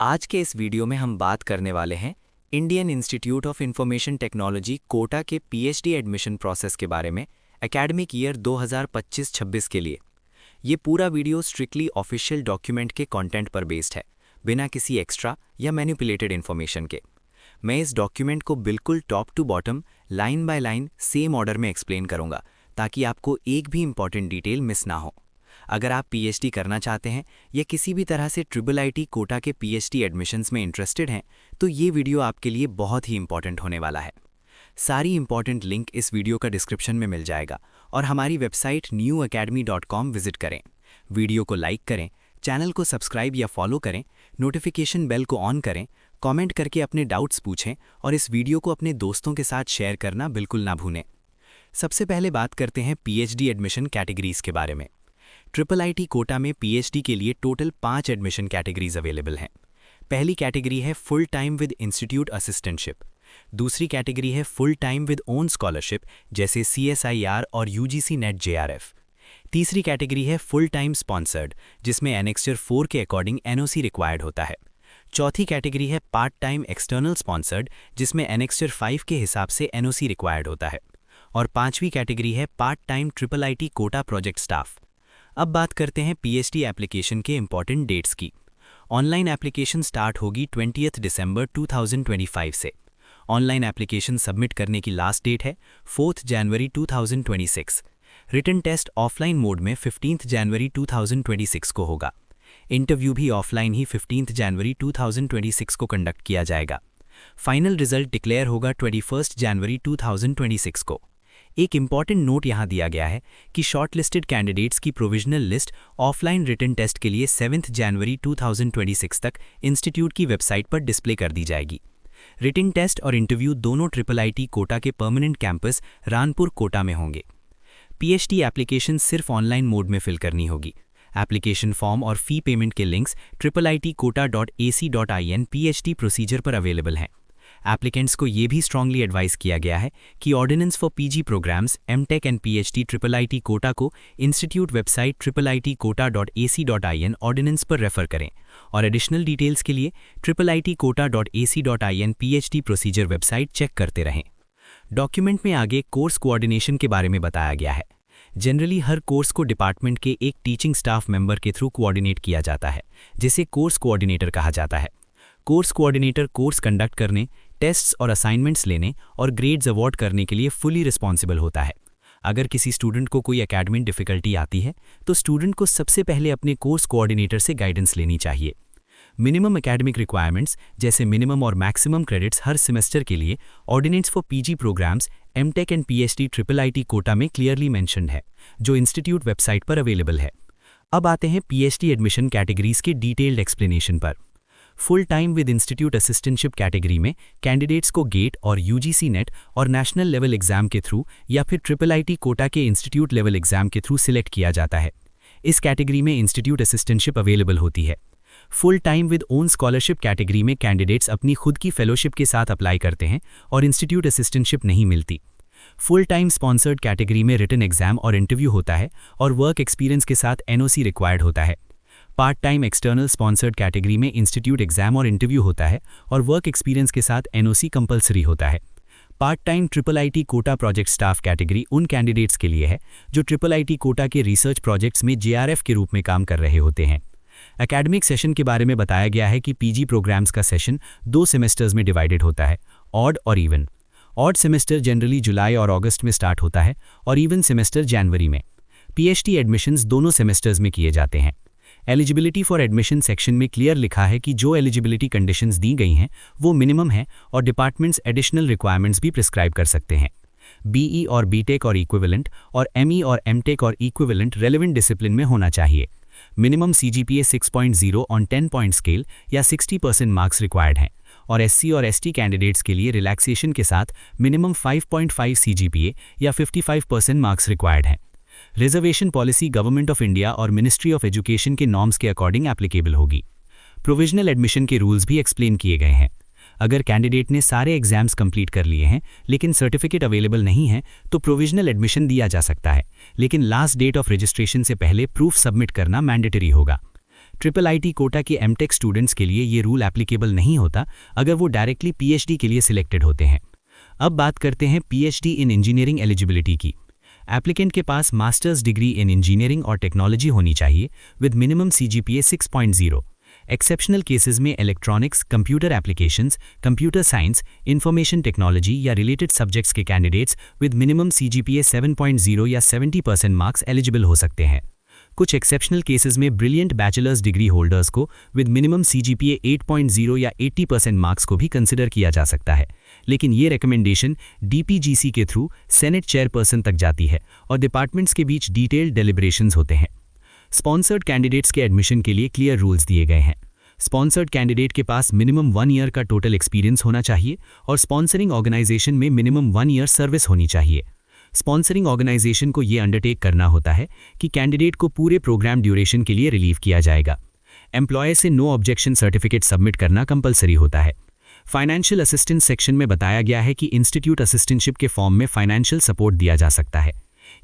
आज के इस वीडियो में हम बात करने वाले हैं Indian institute of information technology Kota के पीएचडी एडमिशन प्रोसेस के बारे में एकेडमिक ईयर 2025-26 के लिए। ये पूरा वीडियो स्ट्रिक्टली ऑफिशियल डॉक्यूमेंट के कंटेंट पर बेस्ड है, बिना किसी एक्स्ट्रा या मैनिपुलेटेड इन्फॉर्मेशन के। मैं इस डॉक्यूमेंट को बिल्कुल top to bottom, line by line, same order में एक्सप्लेन करूंगा ताकि आपको एक भी इंपॉर्टेंट डिटेल मिस ना हो। अगर आप पीएचडी करना चाहते हैं या किसी भी तरह से IIIT कोटा के पीएचडी एडमिशन्स में इंटरेस्टेड हैं, तो ये वीडियो आपके लिए बहुत ही इंपॉर्टेंट होने वाला है। सारी इंपॉर्टेंट लिंक इस वीडियो का डिस्क्रिप्शन में मिल जाएगा और हमारी वेबसाइट newacademy.com विजिट करें। वीडियो को लाइक करें, चैनल को सब्सक्राइब या फॉलो करें, नोटिफिकेशन बेल को ऑन करें, कमेंट करके अपने डाउट्स पूछें और इस वीडियो को अपने दोस्तों के साथ शेयर करना बिल्कुल ना भूलें। सबसे पहले बात करते हैं पीएचडी एडमिशन कैटेगरीज के बारे में। IIIT कोटा में पीएचडी के लिए टोटल 5 एडमिशन कैटेगरीज अवेलेबल हैं। पहली कैटेगरी है full time with institute assistantship. दूसरी कैटेगरी है full time with own scholarship जैसे CSIR और UGC नेट JRF। तीसरी कैटेगरी है फुल टाइम स्पॉन्सर्ड, जिसमें एनेक्स्चर 4 के अकॉर्डिंग NOC रिक्वायर्ड होता है। चौथी कैटेगरी है पार्ट टाइम एक्सटर्नल स्पॉन्सर्ड, जिसमें एनेक्स्चर 5 के हिसाब से NOC रिक्वायर्ड होता है। और पांचवी कैटेगरी है part time IIIT Kota project staff. अब बात करते हैं पीएचडी एप्लीकेशन के इंपॉर्टेंट डेट्स की। ऑनलाइन एप्लीकेशन स्टार्ट होगी 20 दिसंबर 2025 से। ऑनलाइन एप्लीकेशन सबमिट करने की लास्ट डेट है 4 जनवरी 2026। रिटन टेस्ट ऑफलाइन मोड में 15 जनवरी 2026 को होगा। इंटरव्यू भी ऑफलाइन ही 15 जनवरी 2026 को कंडक्ट किया जाएगा। फाइनल रिजल्ट डिक्लेयर होगा 21 जनवरी 2026 को। एक इंपॉर्टेंट नोट यहां दिया गया है कि शॉर्टलिस्टेड कैंडिडेट्स की provisional list offline written test के लिए 7 जनवरी 2026 तक इंस्टीट्यूट की वेबसाइट पर डिस्प्ले कर दी जाएगी। रिटन टेस्ट और इंटरव्यू दोनों IIIT कोटा के परमानेंट कैंपस रानपुर कोटा में होंगे। पीएचडी एप्लीकेशन सिर्फ ऑनलाइन मोड में फिल करनी होगी। एप्लीकेशन फॉर्म और फी पेमेंट के लिंक्स IIITkota.ac.in पीएचडी प्रोसीजर पर अवेलेबल हैं। एप्लीकेंट्स को ये भी स्ट्रांगली एडवाइस किया गया है कि ordinance for PG programmes MTech and PhD IIIT Kota को इंस्टीट्यूट वेबसाइट IIITkota.ac.in ऑर्डिनेंस पर रेफर करें और एडिशनल डिटेल्स के लिए IIITkota.ac.in PhD procedure website check करते रहें। डॉक्यूमेंट में आगे कोर्स कोऑर्डिनेशन के बारे में बताया गया है। जनरली हर कोर्स को डिपार्टमेंट के एक टीचिंग स्टाफ मेंबर के थ्रू कोऑर्डिनेट किया जाता है, जिसे कोर्स कोऑर्डिनेटर कहा जाता है। कोर्स कोऑर्डिनेटर कोर्स कंडक्ट करने, टेस्ट्स और असाइनमेंट्स लेने और ग्रेड्स अवॉर्ड करने के लिए फुली रिस्पॉन्सिबल होता है। अगर किसी स्टूडेंट को कोई एकेडमिक डिफिकल्टी आती है तो स्टूडेंट को सबसे पहले अपने कोर्स कोऑर्डिनेटर से गाइडेंस लेनी चाहिए। मिनिमम एकेडमिक रिक्वायरमेंट्स जैसे मिनिमम और मैक्सिमम क्रेडिट्स हर सेमेस्टर के लिए ordinance for PG programmes MTech and PhD IIIT Kota में क्लियरली मेंशन्ड है, जो इंस्टीट्यूट वेबसाइट पर अवेलेबल है। अब आते हैं पीएचडी एडमिशन कैटेगरीज के डिटेल्ड एक्सप्लेनेशन पर। Full time with institute assistantship category में कैंडिडेट्स को गेट और UGC नेट और नेशनल लेवल एग्जाम के थ्रू या फिर IIIT कोटा के इंस्टीट्यूट लेवल एग्जाम के थ्रू सिलेक्ट किया जाता है। इस कैटेगरी में इंस्टीट्यूट असिस्टेंटशिप अवेलेबल होती है। Full time with own scholarship category में कैंडिडेट्स अपनी खुद की फेलोशिप के साथ अप्लाई करते हैं और इंस्टीट्यूट असिस्टेंटशिप नहीं मिलती। फुल टाइम स्पॉन्सर्ड कैटेगरी में रिटन एग्जाम और इंटरव्यू होता है और वर्क एक्सपीरियंस के साथ NOC रिक्वायर्ड होता है। Part time external sponsored category में इंस्टीट्यूट एग्जाम और इंटरव्यू होता है और वर्क एक्सपीरियंस के साथ NOC कंपलसरी होता है। Part time IIIT Kota project staff category उन कैंडिडेट्स के लिए है जो IIIT कोटा के रिसर्च प्रोजेक्ट्स में JRF के रूप में काम कर रहे होते हैं। एकेडमिक सेशन के बारे में बताया गया है कि पीजी प्रोग्राम्स का सेशन 2 सेमेस्टर्स में डिवाइडेड होता है, ऑड और इवन। ऑड सेमेस्टर जनरली जुलाई और अगस्त में स्टार्ट होता है और इवन सेमेस्टर जनवरी में। पीएचडी एडमिशन्स दोनों सेमेस्टर्स में किए जाते हैं। एलिजिबिलिटी फॉर एडमिशन सेक्शन में क्लियर लिखा है कि जो एलिजिबिलिटी कंडीशंस दी गई हैं वो मिनिमम है और डिपार्टमेंट्स एडिशनल रिक्वायरमेंट्स भी प्रिस्क्राइब कर सकते हैं। BE और BTech और इक्विवेलेंट और ME और MTech और इक्विवेलेंट रेलेवेंट डिसिप्लिन में होना चाहिए। Minimum CGPA 6.0 on 10 point scale या 60% मार्क्स रिक्वायर्ड हैं और SC और ST कैंडिडेट्स के लिए रिलैक्सेशन के साथ मिनिमम 5.5 CGPA या 55% मार्क्स रिक्वायर्ड हैं। Reservation policy government of India और मिनिस्ट्री ऑफ एजुकेशन के नॉर्म्स के अकॉर्डिंग एप्लीकेबल होगी। प्रोविजनल एडमिशन के रूल्स भी एक्सप्लेन किए गए हैं। अगर कैंडिडेट ने सारे एग्जाम्स कंप्लीट कर लिए हैं लेकिन सर्टिफिकेट अवेलेबल नहीं है तो प्रोविजनल एडमिशन दिया जा सकता है, लेकिन लास्ट डेट ऑफ रजिस्ट्रेशन से पहले प्रूफ सबमिट करना मैंडेटरी होगा। IIIT कोटा के एमटेक स्टूडेंट्स के लिए ये रूल एप्लीकेबल नहीं होता अगर वो डायरेक्टली PhD के लिए सिलेक्टेड होते हैं। अब बात करते हैं PhD इन इंजीनियरिंग एलिजिबिलिटी की। एप्लीकेंट के पास मास्टर्स डिग्री इन इंजीनियरिंग और टेक्नोलॉजी होनी चाहिए with minimum CGPA 6.0। Exceptional cases में electronics, computer applications, computer science, information technology या रिलेटेड सब्जेक्ट्स के कैंडिडेट्स विद मिनिमम CGPA 7.0 या 70% मार्क्स एलिजिबल हो सकते हैं। कुछ एक्सेप्शनल केसेस में ब्रिलियंट बैचलर्स डिग्री होल्डर्स को विद मिनिमम CGPA 8.0 या 80% मार्क्स को भी कंसिडर किया जा सकता है, लेकिन ये रिकमेंडेशन DPGC के थ्रू सेनेट चेयरपर्सन तक जाती है और डिपार्टमेंट्स के बीच डिटेल्ड डेलिब्रेशंस होते हैं। स्पॉन्सर्ड कैंडिडेट्स के एडमिशन के लिए क्लियर रूल्स दिए गए हैं। स्पॉन्सर्ड कैंडिडेट के पास मिनिमम 1 ईयर का टोटल एक्सपीरियंस होना चाहिए और स्पॉन्सरिंग ऑर्गेनाइजेशन में मिनिमम 1 ईयर सर्विस होनी चाहिए। स्पॉन्सरिंग ऑर्गेनाइजेशन को ये अंडरटेक करना होता है कि कैंडिडेट को पूरे प्रोग्राम ड्यूरेशन के लिए रिलीव किया जाएगा। एम्प्लॉयर से नो ऑब्जेक्शन सर्टिफिकेट सबमिट करना कंपलसरी होता है। फाइनेंशियल असिस्टेंस सेक्शन में बताया गया है कि इंस्टीट्यूट असिस्टेंटशिप के फॉर्म में फाइनेंशियल सपोर्ट दिया जा सकता है।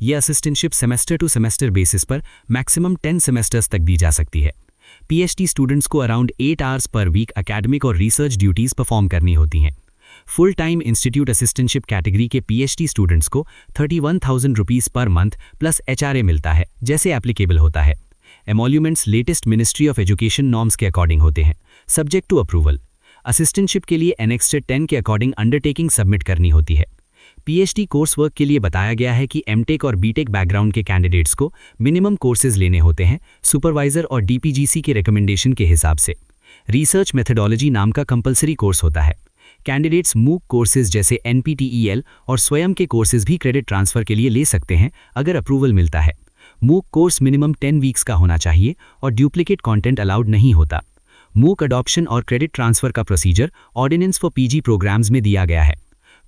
यह assistantship semester to semester basis पर मैक्सिमम 10 सेमेस्टर्स तक दी जा सकती है। PhD स्टूडेंट्स को around 8 hours per week academic और रिसर्च ड्यूटीज परफॉर्म करनी होती हैं। Full time institute assistantship category के PhD स्टूडेंट्स को 31,000 rupees per month plus HRA मिलता है, जैसे एप्लीकेबल होता है। Emoluments latest ministry of education norms के अकॉर्डिंग होते हैं, सब्जेक्ट टू अप्रूवल। असिस्टेंटशिप के लिए एनेक्स्टर 10 के अकॉर्डिंग अंडरटेकिंग सबमिट करनी होती है। PhD कोर्स वर्क के लिए बताया गया है कि एमटेक और बीटेक बैकग्राउंड के कैंडिडेट्स को मिनिमम कोर्सेज लेने होते हैं सुपरवाइजर और DPGC के रिकमेंडेशन के हिसाब से। रिसर्च मेथडोलॉजी नाम का कंपलसरी कोर्स होता है। कैंडिडेट्स MOOC कोर्सेज जैसे NPTEL और स्वयं के कोर्सेज भी क्रेडिट ट्रांसफर के लिए ले सकते हैं अगर अप्रूवल मिलता है। MOOC कोर्स मिनिमम 10 वीक्स का होना चाहिए और डुप्लीकेट कंटेंट अलाउड नहीं होता। MOOC अडॉप्शन और क्रेडिट ट्रांसफर का procedure ordinance for PG programmes में दिया गया है।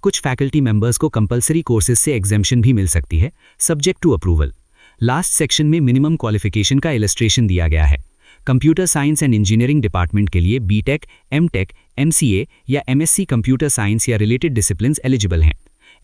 कुछ फैकल्टी मेंबर्स को कंपलसरी कोर्सेज से एग्जेम्पशन भी मिल सकती है, subject to approval. Last section में मिनिमम क्वालिफिकेशन का इलस्ट्रेशन दिया गया है। Computer science and engineering department के लिए BTech, MTech, MCA या MSc कंप्यूटर साइंस या रिलेटेड डिसिप्लिन्स एलिजिबल हैं।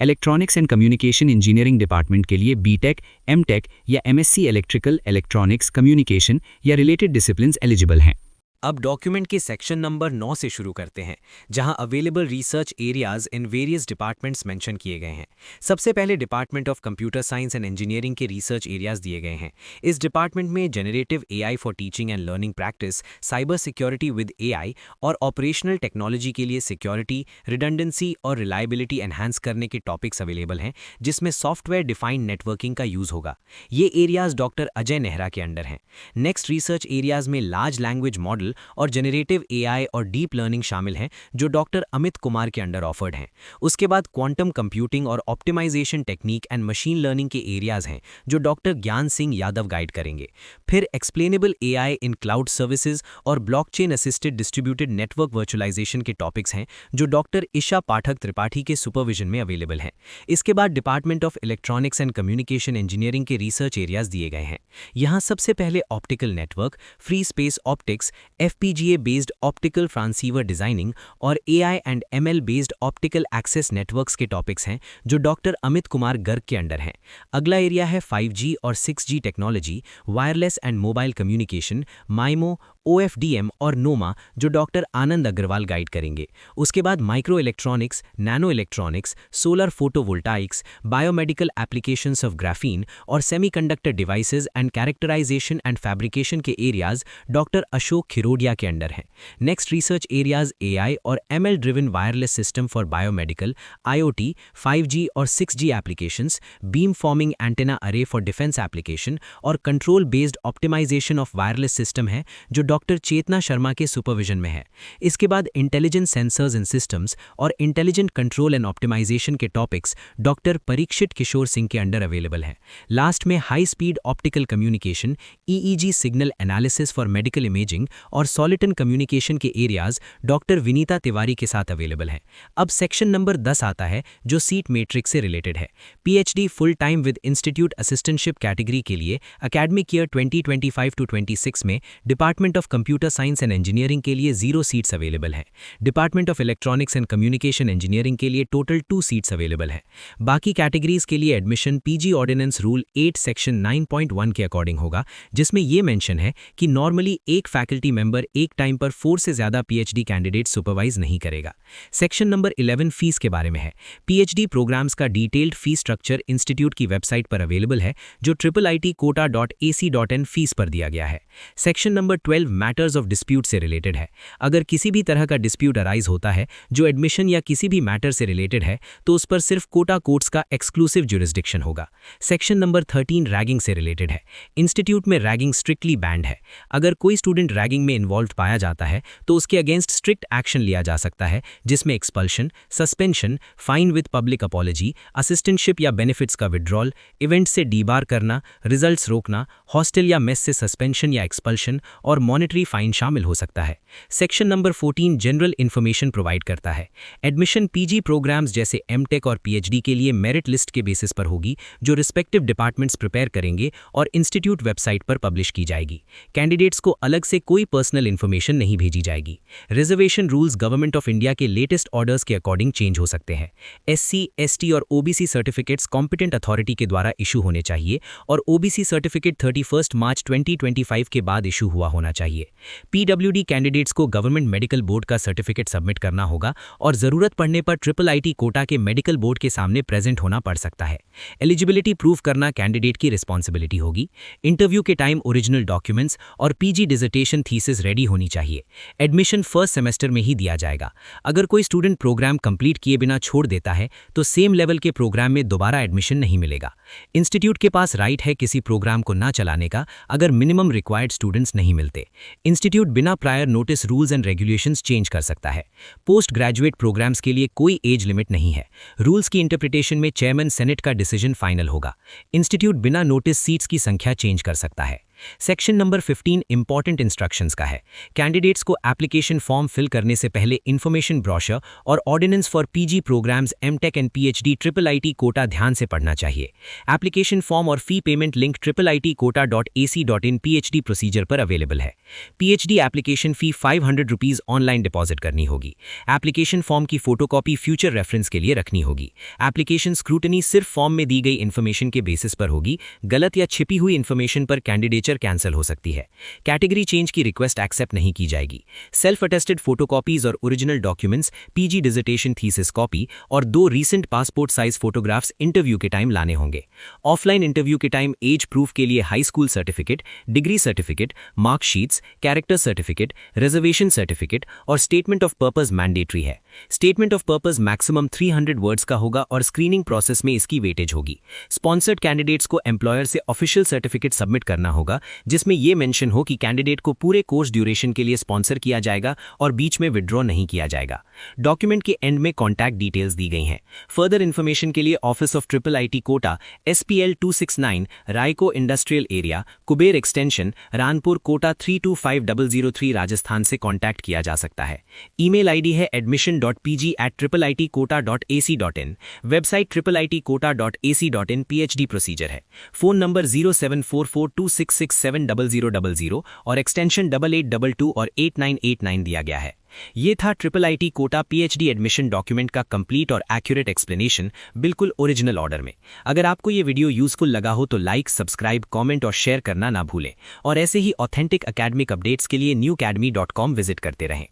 Electronics and communication engineering department के लिए BTech, MTech या MSc इलेक्ट्रिकल, इलेक्ट्रॉनिक्स, कम्युनिकेशन या रिलेटेड डिसिप्लिन्स एलिजिबल हैं। अब डॉक्यूमेंट के सेक्शन नंबर 9 से शुरू करते हैं, जहां available research areas in various departments mention किए गए हैं। सबसे पहले department of computer science and engineering के रिसर्च एरियाज दिए गए हैं। इस डिपार्टमेंट में generative AI for teaching and learning practice, cyber security with AI और ऑपरेशनल टेक्नोलॉजी के लिए सिक्योरिटी, रिडंडेंसी और रिलायबिलिटी एनहांस करने के टॉपिक्स अवेलेबल हैं, जिसमें सॉफ्टवेयर डिफाइंड नेटवर्किंग का यूज होगा। ये एरियाज डॉक्टर अजय नेहरा के अंडर हैं। नेक्स्ट रिसर्च एरियाज में लार्ज लैंग्वेज मॉडल और जनरेटिव AI और डीप लर्निंग शामिल हैं, जो डॉक्टर अमित कुमार के अंडर ऑफर्ड हैं। उसके बाद क्वांटम कंप्यूटिंग और optimisation technique and machine learning के एरियाज हैं, जो डॉक्टर ज्ञान सिंह यादव गाइड करेंगे। फिर explainable AI in cloud services और blockchain assisted distributed network virtualisation के टॉपिक्स हैं, जो डॉक्टर ईशा पाठक त्रिपाठी के सुपरविजन में अवेलेबल हैं। इसके बाद department of electronics and communication engineering के रिसर्च एरियाज दिए गए हैं। यहाँ सबसे पहले optical network, free space optics, FPGA based optical transceiver designing और AI and ML based optical access networks के टॉपिक्स हैं, जो डॉक्टर अमित कुमार गर्ग के अंडर हैं। अगला एरिया है 5G और 6G technology, wireless and mobile communication, MIMO, OFDM और NOMA, जो डॉक्टर आनंद अग्रवाल गाइड करेंगे। उसके बाद micro electronics, nano electronics, solar photovoltaics, biomedical applications of graphene और semiconductor devices and characterization and fabrication के एरियाज डॉक्टर अशोक खिरोडिया के अंडर हैं। नेक्स्ट रिसर्च एरियाज AI और ML driven wireless system for biomedical, IoT, 5G और 6G applications, beam forming antenna array for defence application और control based optimisation of wireless system है, जो doctor चेतना शर्मा के supervision में है। इसके बाद इंटेलिजेंट सेंसर्स एंड सिस्टम्स और इंटेलिजेंट कंट्रोल एंड ऑप्टिमाइजेशन के टॉपिक्स डॉक्टर परीक्षित किशोर सिंह के अंडर अवेलेबल हैं। लास्ट में high speed optical communication, EEG signal analysis for medical imaging और सॉलिटन कम्युनिकेशन के एरियाज डॉक्टर विनीता तिवारी के साथ अवेलेबल हैं। अब सेक्शन नंबर 10 आता है, जो सीट मैट्रिक्स से रिलेटेड है। PhD full time with institute assistantship category के लिए एकेडमिक ईयर 2025 टू 26 में department of computer science and engineering के लिए 0 सीट्स अवेलेबल हैं। Department of electronics and communication engineering के लिए टोटल 2 सीट्स अवेलेबल हैं। बाकी कैटेगरीज के लिए admission PG ordinance rule 8 section 9.1 के अकॉर्डिंग होगा, जिसमें यह मेंशन है कि नॉर्मली एक फैकल्टी मेंबर एक टाइम पर 4 से ज्यादा पीएचडी कैंडिडेट सुपरवाइज नहीं करेगा। सेक्शन नंबर 11 फीस के बारे में है। पीएचडी प्रोग्राम्स का डिटेल्ड फीस स्ट्रक्चर इंस्टीट्यूट की वेबसाइट पर अवेलेबल है, जो IIITquota.ac.in फीस पर दिया गया है। Section number 12 matters of dispute से रिलेटेड है। अगर किसी भी तरह का डिस्प्यूट अराइज होता है जो एडमिशन या किसी भी मैटर से रिलेटेड है, तो उस पर सिर्फ कोटा कोर्ट्स का एक्सक्लूसिव ज्यूरिसडिक्शन होगा। सेक्शन नंबर 13 रैगिंग से रिलेटेड है। इंस्टीट्यूट में रैगिंग स्ट्रिक्टली बैंड है। अगर कोई स्टूडेंट रैगिंग में इन्वॉल्व पाया जाता है तो उसके अगेंस्ट स्ट्रिक्ट एक्शन लिया जा सकता है, जिसमें expulsion, suspension, fine with public apology, assistantship या बेनिफिट्स का विड्रॉल, इवेंट से डीबार करना, रिजल्ट्स रोकना, हॉस्टल या मेस से सस्पेंशन या एक्सपल्शन और मॉनेटरी फाइन शामिल हो सकता है। Section number 14 general information provide करता है। एडमिशन पीजी प्रोग्राम्स जैसे एमटेक और पीएचडी के लिए मेरिट लिस्ट के बेसिस पर होगी, जो रिस्पेक्टिव डिपार्टमेंट्स प्रिपेयर करेंगे और इंस्टीट्यूट वेबसाइट पर पब्लिश की जाएगी। कैंडिडेट्स को अलग से कोई पर्सनल इन्फॉर्मेशन नहीं भेजी जाएगी। Reservation rules government of India के लेटेस्ट ऑर्डर्स के अकॉर्डिंग चेंज हो सकते हैं। एससी, एसटी और ओबीसी सर्टिफिकेट्स कॉम्पिटेंट अथॉरिटी के द्वारा इशू होने चाहिए और ओबीसी सर्टिफिकेट 31 मार्च 2025 के बाद इशू हुआ होना चाहिए। पीडब्ल्यूडी कैंडिडेट्स को गवर्नमेंट मेडिकल बोर्ड का सर्टिफिकेट सबमिट करना होगा और जरूरत पड़ने पर IIIT कोटा के मेडिकल बोर्ड के सामने प्रेजेंट होना पड़ सकता है। एलिजिबिलिटी प्रूव करना कैंडिडेट की रिस्पॉन्सिबिलिटी होगी। इंटरव्यू के टाइम ओरिजिनल डॉक्यूमेंट्स और पीजी डिसर्टेशन थीसिस रेडी होनी चाहिए। एडमिशन फर्स्ट सेमेस्टर में ही दिया जाएगा। अगर कोई स्टूडेंट प्रोग्राम कंप्लीट किए बिना छोड़ देता है तो सेम लेवल के प्रोग्राम में दोबारा एडमिशन नहीं मिलेगा। इंस्टीट्यूट के पास राइट है किसी प्रोग्राम को ना चलाने का अगर मिनिमम रिक्वायर्ड स्टूडेंट्स नहीं मिलते। इंस्टीट्यूट बिना prior notice rules and regulations change कर सकता है। पोस्ट ग्रेजुएट प्रोग्राम्स के लिए कोई एज लिमिट नहीं है। रूल्स की इंटरप्रिटेशन में चेयरमैन सेनेट का डिसीजन फाइनल होगा। इंस्टीट्यूट बिना नोटिस सीट्स की संख्या चेंज कर सकता है। सेक्शन नंबर 15 इंपॉर्टेंट इंस्ट्रक्शंस का है। कैंडिडेट्स को एप्लीकेशन फॉर्म फिल करने से पहले इन्फॉर्मेशन ब्रोशर और ordinance for PG programmes MTech and PhD IIIT Kota ध्यान से पढ़ना चाहिए। एप्लीकेशन फॉर्म और fee payment link IIITquota.ac.in PhD procedure पर अवेलेबल है। PhD application fee 500 rupees online deposit करनी होगी। एप्लीकेशन फॉर्म की फोटोकॉपी फ्यूचर रेफरेंस के लिए रखनी होगी। एप्लीकेशन स्क्रूटनी सिर्फ फॉर्म में दी गई इन्फॉर्मेशन के बेसिस पर होगी। गलत या छिपी हुई इन्फॉर्मेशन पर कैंडिडेट कैंसिल हो सकती है। कैटेगरी चेंज की रिक्वेस्ट एक्सेप्ट नहीं की जाएगी। सेल्फ अटेस्टेड फोटोकॉपीज और original documents, PG dissertation thesis copy और 2 recent passport size photographs interview के टाइम लाने होंगे। ऑफलाइन इंटरव्यू के टाइम एज प्रूफ के लिए high school certificate, degree certificate, marksheets, character certificate, reservation certificate और स्टेटमेंट ऑफ पर्पस मैंडेटरी है। Statement of purpose maximum 300 words का होगा और स्क्रीनिंग प्रोसेस में इसकी वेटेज होगी। स्पॉन्सर्ड कैंडिडेट्स को एम्प्लॉयर से ऑफिशियल सर्टिफिकेट सबमिट करना होगा, जिसमें यह मेंशन हो कि कैंडिडेट को पूरे कोर्स ड्यूरेशन के लिए स्पॉन्सर किया जाएगा और बीच में विड्रॉ नहीं किया जाएगा। डॉक्यूमेंट के एंड में कॉन्टैक्ट डिटेल्स दी गई हैं। फर्दर इन्फॉर्मेशन के लिए office of IIIT Kota, SPL 269, RIICO industrial area, Kuber extension, Ranpur, Kota 325003 Rajasthan से कॉन्टैक्ट किया जा सकता है। ईमेल आईडी है admission.pg@IIITquota.ac.in। Website IIITquota.ac.in PhD procedure है। फोन नंबर 07442667000 और एक्सटेंशन 8822 और 8989 दिया गया है। ये था IIIT Kota PhD admission document का कंप्लीट और एक्यूरेट एक्सप्लेनेशन, बिल्कुल ओरिजिनल ऑर्डर में। अगर आपको ये वीडियो यूजफुल लगा हो तो लाइक, सब्सक्राइब, कमेंट और शेयर करना ना भूलें और ऐसे ही ऑथेंटिक एकेडमिक अपडेट्स के लिए newacademy.com विजिट करते रहें।